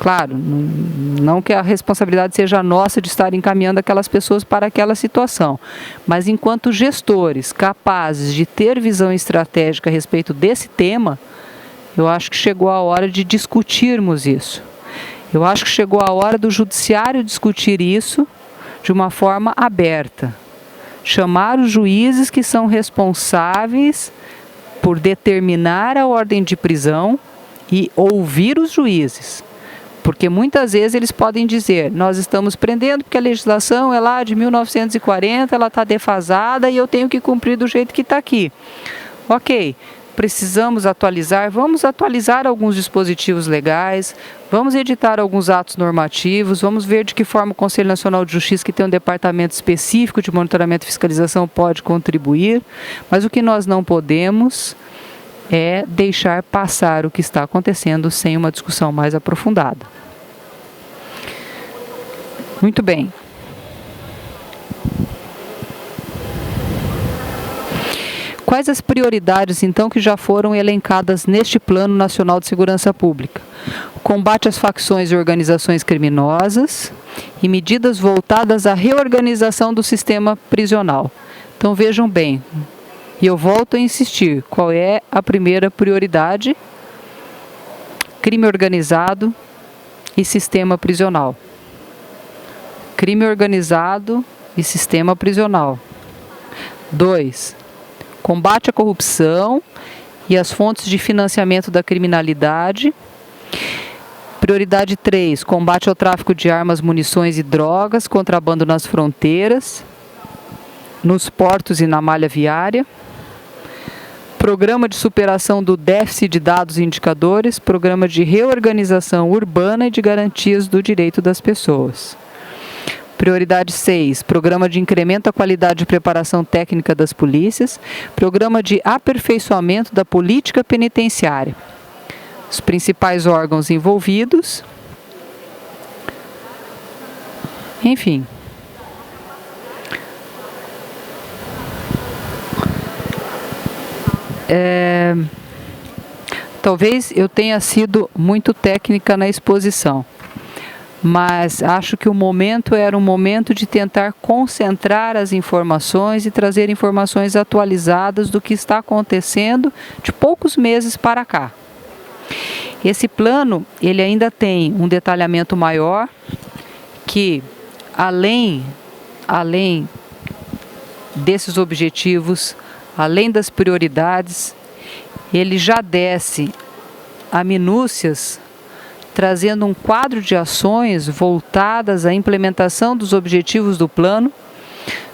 Claro, não que a responsabilidade seja nossa de estar encaminhando aquelas pessoas para aquela situação, mas enquanto gestores capazes de ter visão estratégica a respeito desse tema, eu acho que chegou a hora de discutirmos isso. Eu acho que chegou a hora do judiciário discutir isso de uma forma aberta. Chamar os juízes que são responsáveis por determinar a ordem de prisão e ouvir os juízes. Porque muitas vezes eles podem dizer, nós estamos prendendo porque a legislação é lá de 1940, ela está defasada e eu tenho que cumprir do jeito que está aqui. Ok, precisamos atualizar, vamos atualizar alguns dispositivos legais, vamos editar alguns atos normativos, vamos ver de que forma o Conselho Nacional de Justiça, que tem um departamento específico de monitoramento e fiscalização, pode contribuir, mas o que nós não podemos é deixar passar o que está acontecendo sem uma discussão mais aprofundada. Muito bem. Quais as prioridades, então, que já foram elencadas neste Plano Nacional de Segurança Pública? Combate às facções e organizações criminosas e medidas voltadas à reorganização do sistema prisional. Então, vejam bem, e eu volto a insistir, qual é a primeira prioridade? Crime organizado e sistema prisional. Crime organizado e sistema prisional. 2. Combate à corrupção e as fontes de financiamento da criminalidade. Prioridade 3. Combate ao tráfico de armas, munições e drogas, contrabando nas fronteiras, nos portos e na malha viária. Programa de superação do déficit de dados e indicadores, programa de reorganização urbana e de garantias do direito das pessoas. Prioridade 6, programa de incremento da qualidade de preparação técnica das polícias, programa de aperfeiçoamento da política penitenciária. Os principais órgãos envolvidos, enfim. Talvez eu tenha sido muito técnica na exposição, mas acho que o momento era um momento de tentar concentrar as informações e trazer informações atualizadas do que está acontecendo de poucos meses para cá. Esse plano, ele ainda tem um detalhamento maior, que além desses objetivos, além das prioridades, ele já desce a minúcias, trazendo um quadro de ações voltadas à implementação dos objetivos do plano,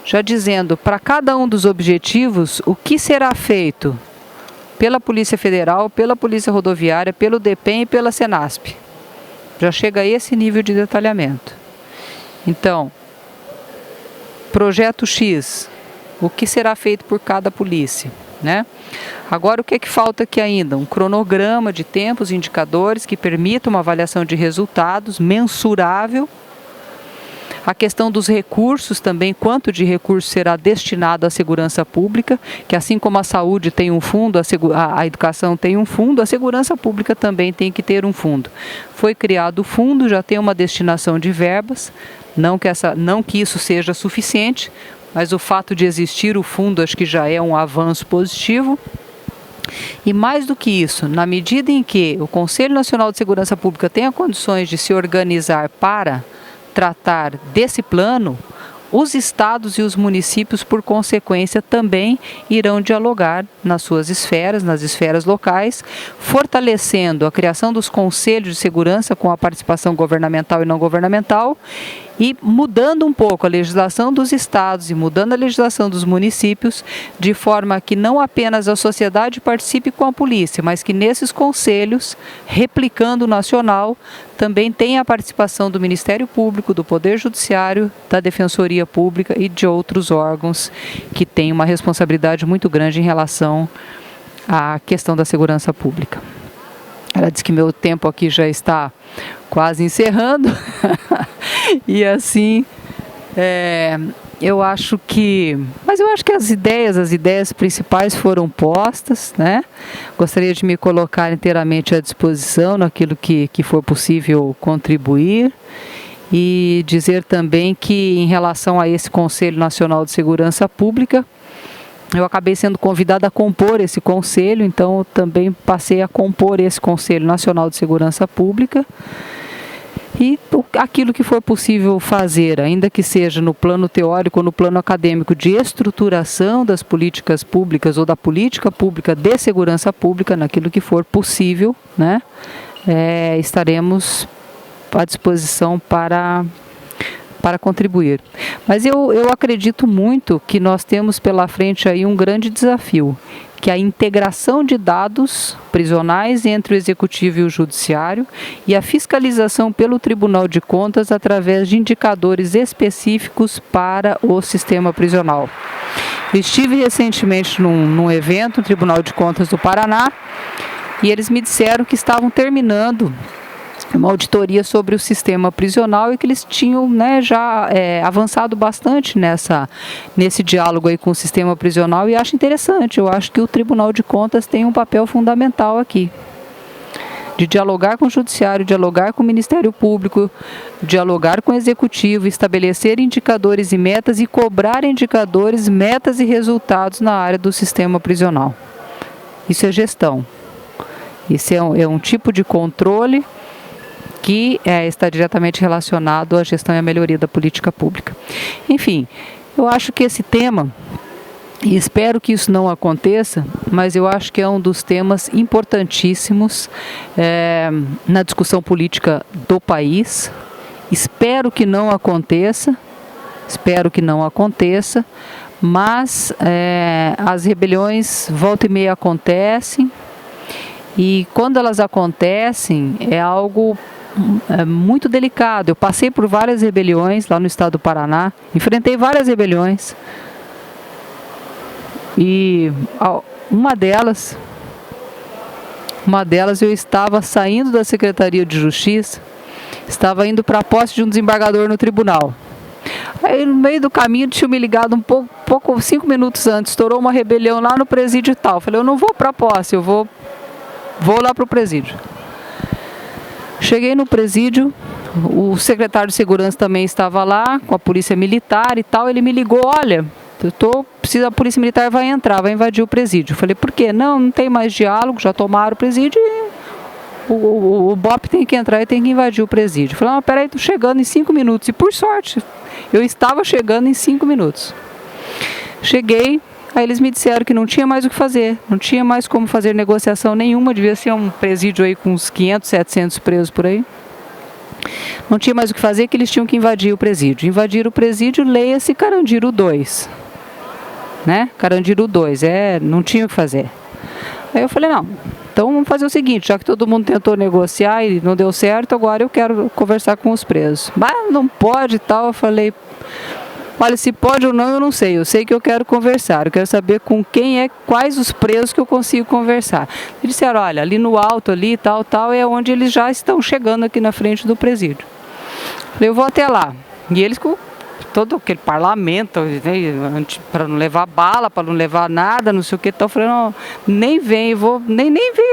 já dizendo para cada um dos objetivos o que será feito pela Polícia Federal, pela Polícia Rodoviária, pelo DEPEN e pela Senasp. Já chega a esse nível de detalhamento. Então, projeto X, o que será feito por cada polícia, né? Agora, o que é que falta aqui ainda? Um cronograma de tempos e indicadores que permita uma avaliação de resultados mensurável. A questão dos recursos também, quanto de recurso será destinado à segurança pública, que assim como a saúde tem um fundo, a educação tem um fundo, a segurança pública também tem que ter um fundo. Foi criado o fundo, já tem uma destinação de verbas, não que isso seja suficiente, mas o fato de existir o fundo acho que já é um avanço positivo. E mais do que isso, na medida em que o Conselho Nacional de Segurança Pública tenha condições de se organizar para tratar desse plano, os estados e os municípios, por consequência, também irão dialogar nas suas esferas, nas esferas locais, fortalecendo a criação dos conselhos de segurança com a participação governamental e não governamental, e mudando um pouco a legislação dos estados e mudando a legislação dos municípios, de forma que não apenas a sociedade participe com a polícia, mas que nesses conselhos, replicando o nacional, também tenha a participação do Ministério Público, do Poder Judiciário, da Defensoria Pública e de outros órgãos que têm uma responsabilidade muito grande em relação à questão da segurança pública. Ela disse que meu tempo aqui já está quase encerrando. E assim, eu acho que as ideias principais foram postas, né? Gostaria de me colocar inteiramente à disposição naquilo que for possível contribuir. E dizer também que, em relação a esse Conselho Nacional de Segurança Pública, eu acabei sendo convidada a compor esse conselho, então eu também passei a compor esse Conselho Nacional de Segurança Pública. E aquilo que for possível fazer, ainda que seja no plano teórico ou no plano acadêmico, de estruturação das políticas públicas ou da política pública de segurança pública, naquilo que for possível, né, estaremos à disposição para contribuir. Mas eu acredito muito que nós temos pela frente aí um grande desafio, que é a integração de dados prisionais entre o Executivo e o Judiciário e a fiscalização pelo Tribunal de Contas através de indicadores específicos para o sistema prisional. Eu estive recentemente num evento no Tribunal de Contas do Paraná e eles me disseram que estavam terminando uma auditoria sobre o sistema prisional e que eles tinham, né, já avançado bastante nesse diálogo aí com o sistema prisional, e acho interessante. Eu acho que o Tribunal de Contas tem um papel fundamental aqui, de dialogar com o Judiciário, dialogar com o Ministério Público, dialogar com o Executivo, estabelecer indicadores e metas e cobrar indicadores, metas e resultados na área do sistema prisional. Isso é gestão. Isso é um tipo de controle que está diretamente relacionado à gestão e à melhoria da política pública. Enfim, eu acho que esse tema, e espero que isso não aconteça, mas eu acho que é um dos temas importantíssimos na discussão política do país. Espero que não aconteça, mas as rebeliões volta e meia acontecem, e quando elas acontecem é algo muito delicado. Eu passei por várias rebeliões lá no estado do Paraná, enfrentei várias rebeliões, e uma delas eu estava saindo da Secretaria de Justiça, estava indo para a posse de um desembargador no tribunal. Aí no meio do caminho tinha me ligado um pouco 5 minutos antes, estourou uma rebelião lá no presídio e tal. Falei, eu não vou para a posse, eu vou lá para o presídio. Cheguei no presídio, o secretário de segurança também estava lá, com a polícia militar e tal. Ele me ligou, olha, a polícia militar vai invadir o presídio. Eu falei, por quê? Não tem mais diálogo, já tomaram o presídio e o BOP tem que entrar e tem que invadir o presídio. Eu falei, não, peraí, estou chegando em 5 minutos. E por sorte, eu estava chegando em 5 minutos. Cheguei. Aí eles me disseram que não tinha mais o que fazer, não tinha mais como fazer negociação nenhuma, devia ser um presídio aí com uns 500, 700 presos por aí. Não tinha mais o que fazer, que eles tinham que invadir o presídio. Invadir o presídio, leia-se Carandiru 2. Né? Carandiru 2, não tinha o que fazer. Aí eu falei, não, então vamos fazer o seguinte, já que todo mundo tentou negociar e não deu certo, agora eu quero conversar com os presos. Mas não pode e tal, eu falei... Olha, se pode ou não, eu não sei. Eu sei que eu quero conversar. Eu quero saber com quem quais os presos que eu consigo conversar. Eles disseram, olha, ali no alto, ali, tal, é onde eles já estão chegando aqui na frente do presídio. Eu vou até lá. E eles com todo aquele parlamento, né, para não levar bala, para não levar nada, não sei o que, então eu falei, não, nem vem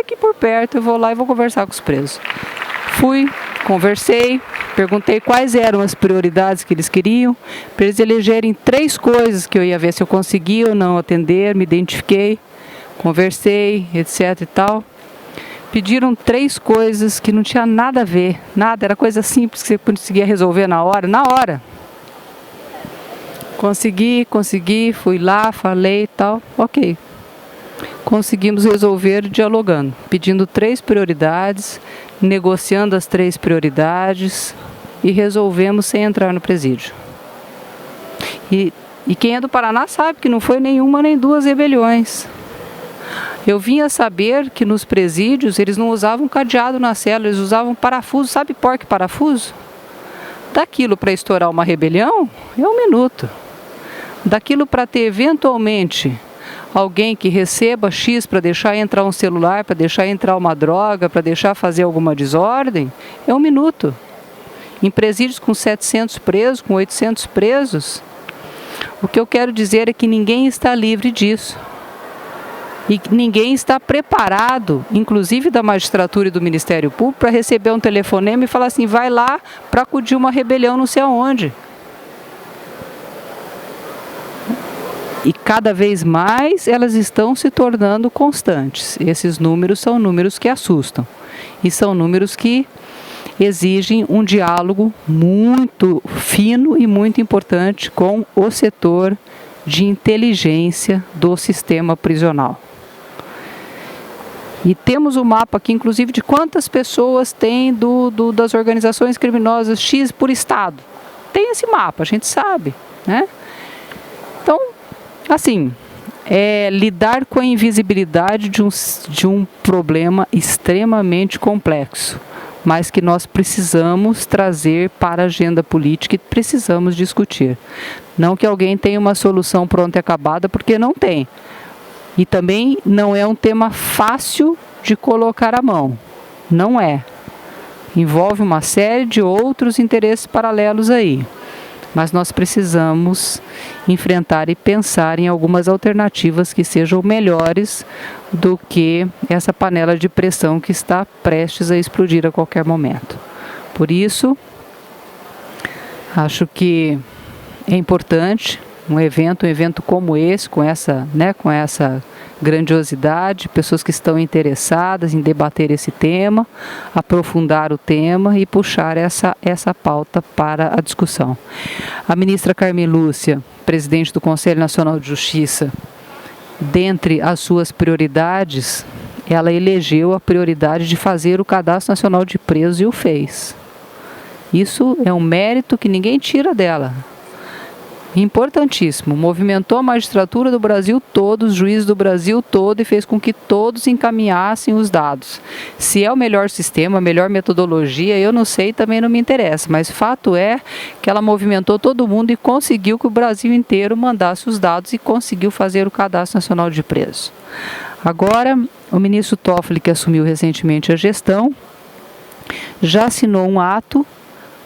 aqui por perto, eu vou lá e vou conversar com os presos. Fui, conversei, perguntei quais eram as prioridades que eles queriam, para eles elegerem 3 coisas que eu ia ver se eu conseguia ou não atender, me identifiquei, conversei, etc e tal. Pediram 3 coisas que não tinha nada a ver, nada, era coisa simples que você conseguia resolver na hora. Consegui, fui lá, falei e tal, ok. Conseguimos resolver dialogando, pedindo 3 prioridades, negociando as 3 prioridades e resolvemos sem entrar no presídio. E quem é do Paraná sabe que não foi nenhuma nem 2 rebeliões. Eu vinha saber que nos presídios eles não usavam cadeado na cela, eles usavam parafuso, sabe porca-parafuso? Daquilo para estourar uma rebelião é 1 minuto. Daquilo para ter eventualmente alguém que receba X para deixar entrar um celular, para deixar entrar uma droga, para deixar fazer alguma desordem, é 1 minuto. Em presídios com 700 presos, com 800 presos, o que eu quero dizer é que ninguém está livre disso. E ninguém está preparado, inclusive da magistratura e do Ministério Público, para receber um telefonema e falar assim, vai lá para acudir uma rebelião não sei aonde. E cada vez mais elas estão se tornando constantes. Esses números são números que assustam. E são números que exigem um diálogo muito fino e muito importante com o setor de inteligência do sistema prisional. E temos um mapa aqui, inclusive, de quantas pessoas tem das organizações criminosas X por estado. Tem esse mapa, a gente sabe, né? Então, assim, lidar com a invisibilidade de um problema extremamente complexo, mas que nós precisamos trazer para a agenda política e precisamos discutir. Não que alguém tenha uma solução pronta e acabada, porque não tem. E também não é um tema fácil de colocar à mão. Não é. Envolve uma série de outros interesses paralelos aí. Mas nós precisamos enfrentar e pensar em algumas alternativas que sejam melhores do que essa panela de pressão que está prestes a explodir a qualquer momento. Por isso, acho que é importante um evento como esse, com essa grandiosidade, pessoas que estão interessadas em debater esse tema, aprofundar o tema e puxar essa pauta para a discussão. A ministra Carmen Lúcia, presidente do Conselho Nacional de Justiça, dentre as suas prioridades, ela elegeu a prioridade de fazer o Cadastro Nacional de Presos e o fez. Isso é um mérito que ninguém tira dela. Importantíssimo, movimentou a magistratura do Brasil todo, os juízes do Brasil todo e fez com que todos encaminhassem os dados. Se é o melhor sistema, a melhor metodologia, eu não sei, também não me interessa, mas fato é que ela movimentou todo mundo e conseguiu que o Brasil inteiro mandasse os dados e conseguiu fazer o Cadastro Nacional de Presos. Agora, o ministro Toffoli, que assumiu recentemente a gestão, já assinou um ato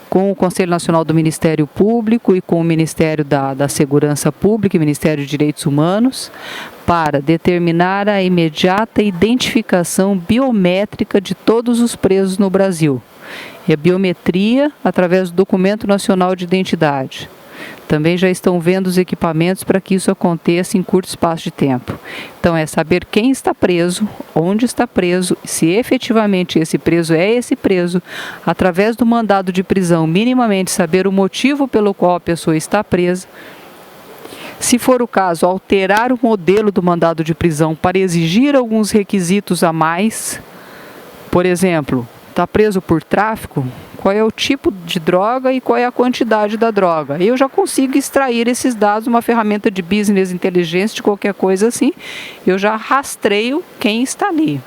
com o Conselho Nacional do Ministério Público e com o Ministério da Segurança Pública e Ministério de Direitos Humanos para determinar a imediata identificação biométrica de todos os presos no Brasil. E a biometria através do Documento Nacional de Identidade. Também já estão vendo os equipamentos para que isso aconteça em curto espaço de tempo. Então, é saber quem está preso, onde está preso, se efetivamente esse preso é esse preso, através do mandado de prisão, minimamente saber o motivo pelo qual a pessoa está presa. Se for o caso, alterar o modelo do mandado de prisão para exigir alguns requisitos a mais. Por exemplo, está preso por tráfico? Qual é o tipo de droga e qual é a quantidade da droga. Eu já consigo extrair esses dados, uma ferramenta de business intelligence, de qualquer coisa assim, eu já rastreio quem está ali.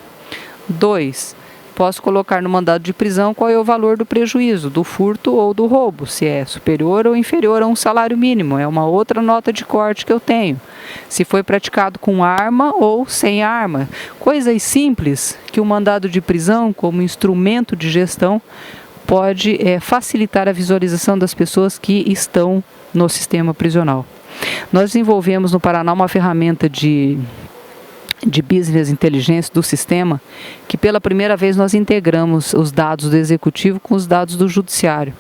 2, posso colocar no mandado de prisão qual é o valor do prejuízo, do furto ou do roubo, se é superior ou inferior a um salário mínimo, é uma outra nota de corte que eu tenho. Se foi praticado com arma ou sem arma. Coisas simples que o mandado de prisão, como instrumento de gestão, pode facilitar a visualização das pessoas que estão no sistema prisional. Nós desenvolvemos no Paraná uma ferramenta de business intelligence do sistema, que pela primeira vez nós integramos os dados do executivo com os dados do judiciário.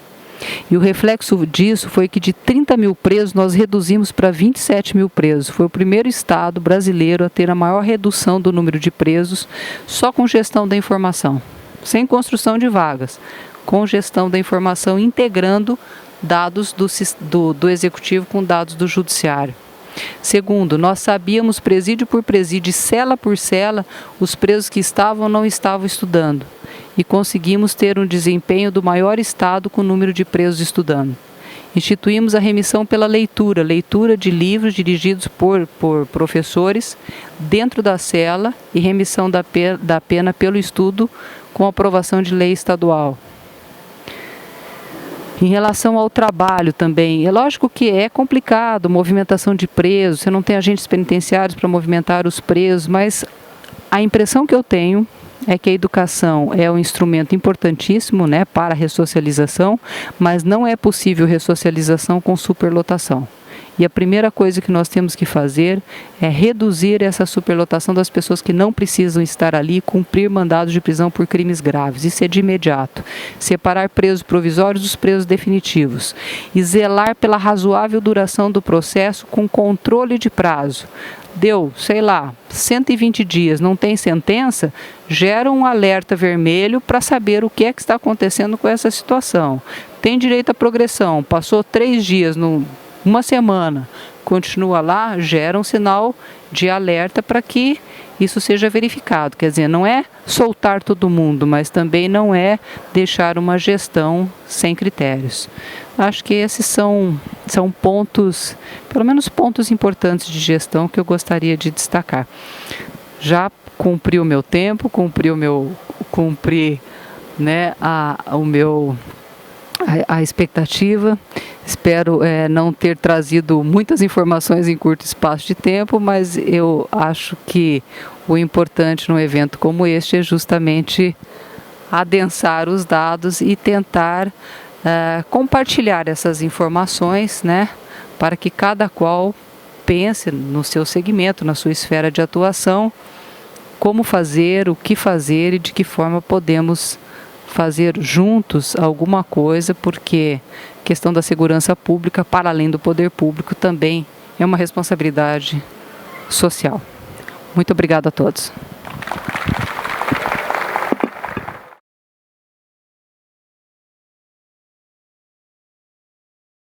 E o reflexo disso foi que de 30 mil presos nós reduzimos para 27 mil presos. Foi o primeiro estado brasileiro a ter a maior redução do número de presos só com gestão da informação, sem construção de vagas, com gestão da informação, integrando dados do executivo com dados do judiciário. Segundo, nós sabíamos presídio por presídio, cela por cela, os presos que estavam ou não estavam estudando. E conseguimos ter um desempenho do maior estado com o número de presos estudando. Instituímos a remissão pela leitura de livros dirigidos por professores dentro da cela e remissão da pena pelo estudo com aprovação de lei estadual. Em relação ao trabalho também, é lógico que é complicado, movimentação de presos, você não tem agentes penitenciários para movimentar os presos, mas a impressão que eu tenho é que a educação é um instrumento importantíssimo, né, para a ressocialização, mas não é possível ressocialização com superlotação. E a primeira coisa que nós temos que fazer é reduzir essa superlotação das pessoas que não precisam estar ali e cumprir mandados de prisão por crimes graves. Isso é de imediato. Separar presos provisórios dos presos definitivos. E zelar pela razoável duração do processo com controle de prazo. Deu, sei lá, 120 dias, não tem sentença, gera um alerta vermelho para saber o que é que está acontecendo com essa situação. Tem direito à progressão, passou 3 dias, uma semana, continua lá, gera um sinal de alerta para que isso seja verificado. Quer dizer, não é soltar todo mundo, mas também não é deixar uma gestão sem critérios. Acho que esses são pontos, pelo menos pontos importantes de gestão que eu gostaria de destacar. Já cumpri o meu tempo, cumpri, né, a expectativa. Espero não ter trazido muitas informações em curto espaço de tempo, mas eu acho que o importante num evento como este é justamente adensar os dados e tentar compartilhar essas informações, né, para que cada qual pense no seu segmento, na sua esfera de atuação, como fazer, o que fazer e de que forma podemos fazer juntos alguma coisa, porque a questão da segurança pública, para além do poder público, também é uma responsabilidade social. Muito obrigada a todos.